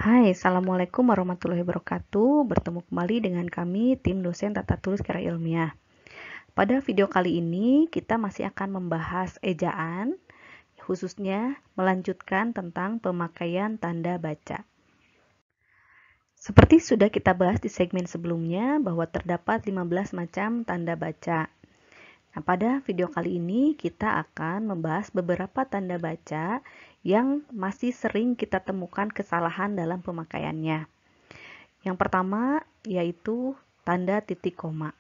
Hai, Assalamualaikum warahmatullahi wabarakatuh. Bertemu kembali dengan kami, tim dosen tata tulis karya ilmiah. Pada video kali ini, kita masih akan membahas ejaan, khususnya melanjutkan tentang pemakaian tanda baca. Seperti sudah kita bahas di segmen sebelumnya, bahwa terdapat 15 macam tanda baca. Nah, pada video kali ini kita akan membahas beberapa tanda baca yang masih sering kita temukan kesalahan dalam pemakaiannya. Yang pertama yaitu tanda titik koma.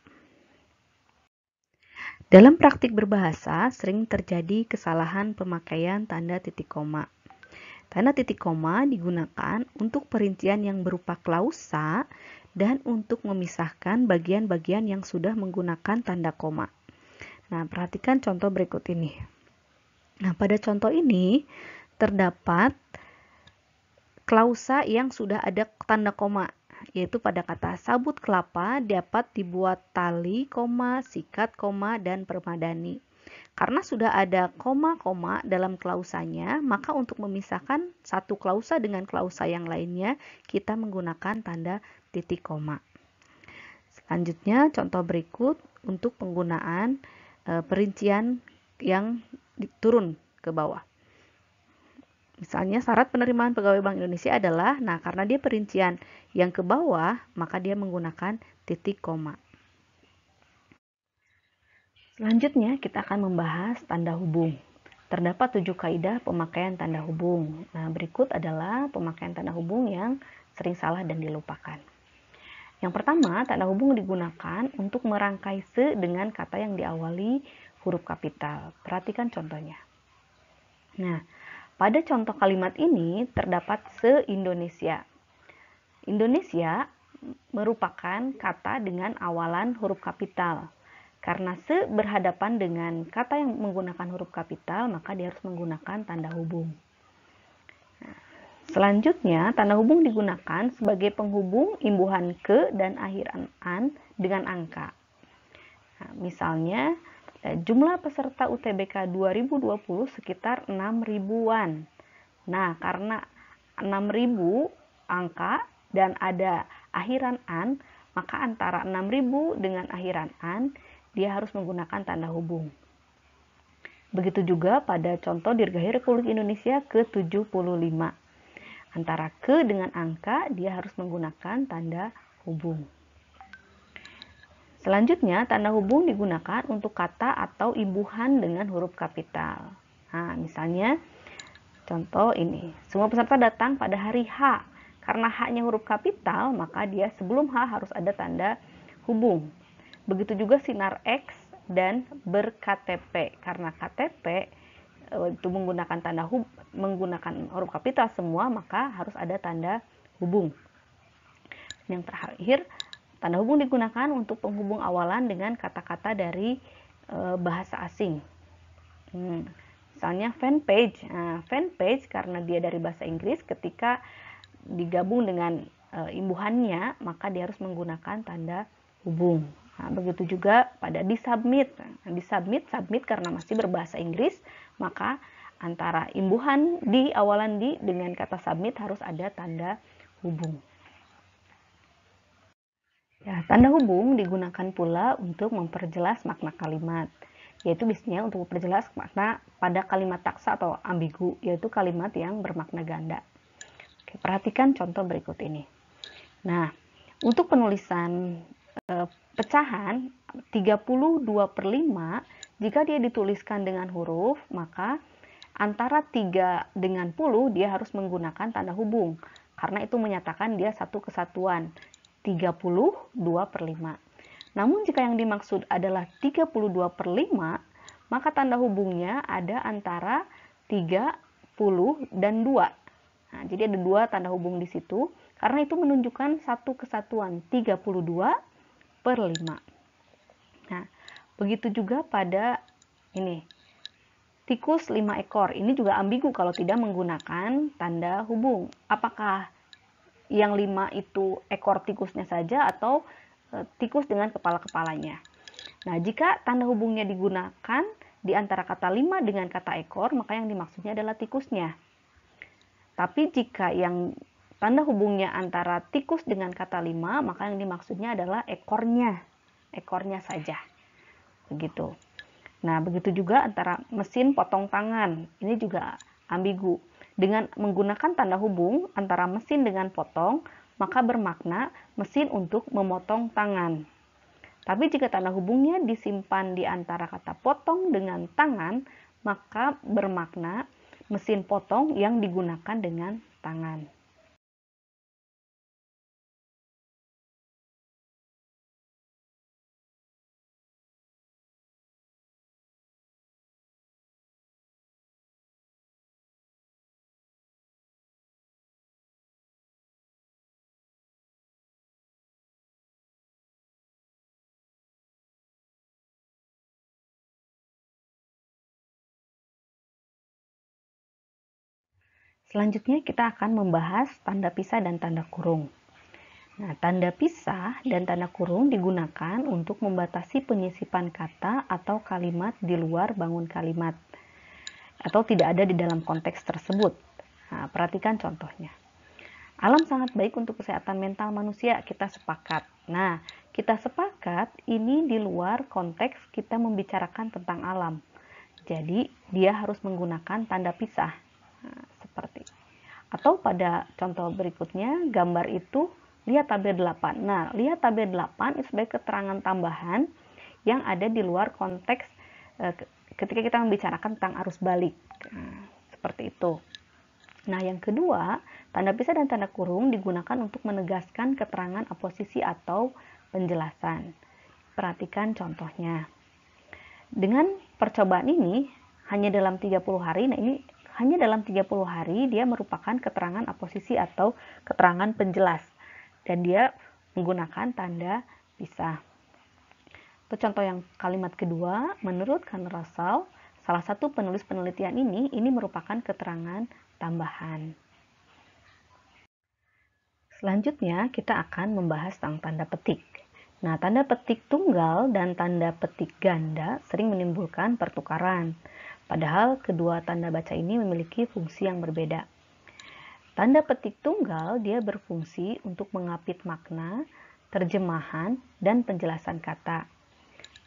Dalam praktik berbahasa sering terjadi kesalahan pemakaian tanda titik koma. Tanda titik koma digunakan untuk perincian yang berupa klausa dan untuk memisahkan bagian-bagian yang sudah menggunakan tanda koma. Nah, perhatikan contoh berikut ini. Nah, pada contoh ini terdapat klausa yang sudah ada tanda koma, yaitu pada kata sabut kelapa dapat dibuat tali, sikat, dan permadani. Karena sudah ada koma dalam klausanya, maka untuk memisahkan satu klausa dengan klausa yang lainnya, kita menggunakan tanda titik koma. Selanjutnya, contoh berikut untuk penggunaan perincian yang turun ke bawah. Misalnya syarat penerimaan pegawai Bank Indonesia adalah, karena dia perincian yang ke bawah, maka dia menggunakan titik koma. Selanjutnya kita akan membahas tanda hubung. Terdapat 7 kaidah pemakaian tanda hubung. Nah, berikut adalah pemakaian tanda hubung yang sering salah dan dilupakan. Yang pertama, tanda hubung digunakan untuk merangkai se dengan kata yang diawali huruf kapital. Perhatikan contohnya. Nah, pada contoh kalimat ini terdapat se-Indonesia. Indonesia merupakan kata dengan awalan huruf kapital. Karena se berhadapan dengan kata yang menggunakan huruf kapital, maka dia harus menggunakan tanda hubung. Selanjutnya, tanda hubung digunakan sebagai penghubung imbuhan ke dan akhiran an dengan angka. Nah, misalnya, jumlah peserta UTBK 2020 sekitar 6.000-an. Nah, karena 6.000 angka dan ada akhiran an, maka antara 6.000 dengan akhiran an, dia harus menggunakan tanda hubung. Begitu juga pada contoh Dirgahayu Republik Indonesia ke-75. Antara ke dengan angka, dia harus menggunakan tanda hubung. Selanjutnya, tanda hubung digunakan untuk kata atau imbuhan dengan huruf kapital. Nah, misalnya, contoh ini. Semua peserta datang pada hari H. Karena H-nya huruf kapital, maka dia sebelum H harus ada tanda hubung. Begitu juga sinar X dan berKTP. Karena KTP itu menggunakan huruf kapital semua, maka harus ada tanda hubung. Yang terakhir, tanda hubung digunakan untuk penghubung awalan dengan kata-kata dari bahasa asing. Misalnya fanpage. Nah, fanpage karena dia dari bahasa Inggris, ketika digabung dengan imbuhannya, maka dia harus menggunakan tanda hubung. Nah, begitu juga pada disubmit. Nah, submit karena masih berbahasa Inggris, maka antara imbuhan di awalan di dengan kata submit harus ada tanda hubung. Ya, tanda hubung digunakan pula untuk memperjelas makna kalimat, yaitu biasanya untuk memperjelas makna pada kalimat taksa atau ambigu, yaitu kalimat yang bermakna ganda. Oke, perhatikan contoh berikut ini. Nah, untuk penulisan pecahan 32/5, jika dia dituliskan dengan huruf, maka antara 3 dengan 10 dia harus menggunakan tanda hubung, karena itu menyatakan dia satu kesatuan. 32/5. Namun jika yang dimaksud adalah 32/5, maka tanda hubungnya ada antara 30 dan 2. Nah, jadi ada 2 tanda hubung di situ, karena itu menunjukkan satu kesatuan, 32/5. Nah, begitu juga pada ini, tikus 5 ekor. Ini juga ambigu kalau tidak menggunakan tanda hubung. Apakah yang 5 itu ekor tikusnya saja atau tikus dengan kepala-kepalanya. Nah, jika tanda hubungnya digunakan di antara kata 5 dengan kata ekor, maka yang dimaksudnya adalah tikusnya. Tapi jika yang tanda hubungnya antara tikus dengan kata 5, maka yang dimaksudnya adalah ekornya saja. Begitu. Nah, begitu juga antara mesin potong tangan. Ini juga ambigu. Dengan menggunakan tanda hubung antara mesin dengan potong, maka bermakna mesin untuk memotong tangan. Tapi jika tanda hubungnya disimpan di antara kata potong dengan tangan, maka bermakna mesin potong yang digunakan dengan tangan. Selanjutnya kita akan membahas tanda pisah dan tanda kurung. Nah, tanda pisah dan tanda kurung digunakan untuk membatasi penyisipan kata atau kalimat di luar bangun kalimat atau tidak ada di dalam konteks tersebut. Nah, perhatikan contohnya. Alam sangat baik untuk kesehatan mental manusia, kita sepakat. Nah, kita sepakat ini di luar konteks kita membicarakan tentang alam. Jadi, dia harus menggunakan tanda pisah. Nah, seperti. Atau pada contoh berikutnya, gambar itu lihat tabel 8. Nah, lihat tabel 8 itu sebagai keterangan tambahan yang ada di luar konteks ketika kita membicarakan tentang arus balik. Nah, seperti itu. Nah, yang kedua, tanda pisah dan tanda kurung digunakan untuk menegaskan keterangan oposisi atau penjelasan. Perhatikan contohnya. Dengan percobaan ini, hanya dalam 30 hari, nah ini hanya dalam 30 hari dia merupakan keterangan oposisi atau keterangan penjelas. Dan dia menggunakan tanda pisah. Untuk contoh yang kalimat kedua, menurut Karl Russell, salah satu penulis penelitian ini merupakan keterangan tambahan. Selanjutnya kita akan membahas tentang tanda petik. Nah, tanda petik tunggal dan tanda petik ganda sering menimbulkan pertukaran. Padahal kedua tanda baca ini memiliki fungsi yang berbeda. Tanda petik tunggal dia berfungsi untuk mengapit makna, terjemahan, dan penjelasan kata.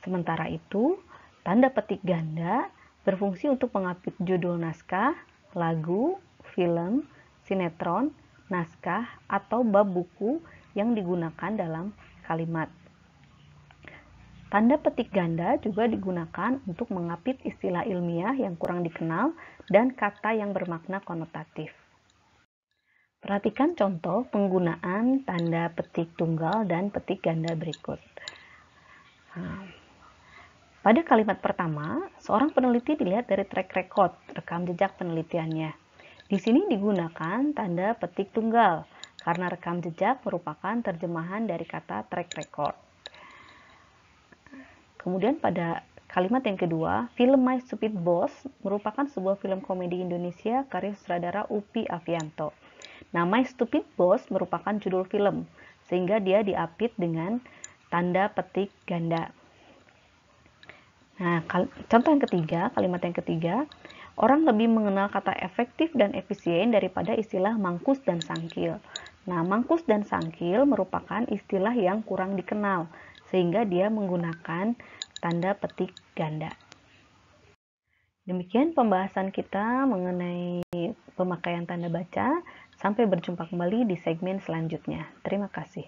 Sementara itu, tanda petik ganda berfungsi untuk mengapit judul naskah, lagu, film, sinetron, naskah, atau bab buku yang digunakan dalam kalimat. Tanda petik ganda juga digunakan untuk mengapit istilah ilmiah yang kurang dikenal dan kata yang bermakna konotatif. Perhatikan contoh penggunaan tanda petik tunggal dan petik ganda berikut. Pada kalimat pertama, seorang peneliti dilihat dari track record, rekam jejak penelitiannya. Di sini digunakan tanda petik tunggal, karena rekam jejak merupakan terjemahan dari kata track record. Kemudian pada kalimat yang kedua, film My Stupid Boss merupakan sebuah film komedi Indonesia karya sutradara Upi Avianto. Nah, My Stupid Boss merupakan judul film, sehingga dia diapit dengan tanda petik ganda. Nah, contoh yang ketiga, kalimat yang ketiga, orang lebih mengenal kata efektif dan efisien daripada istilah mangkus dan sangkil. Nah, mangkus dan sangkil merupakan istilah yang kurang dikenal, sehingga dia menggunakan tanda petik ganda. Demikian pembahasan kita mengenai pemakaian tanda baca. Sampai berjumpa kembali di segmen selanjutnya. Terima kasih.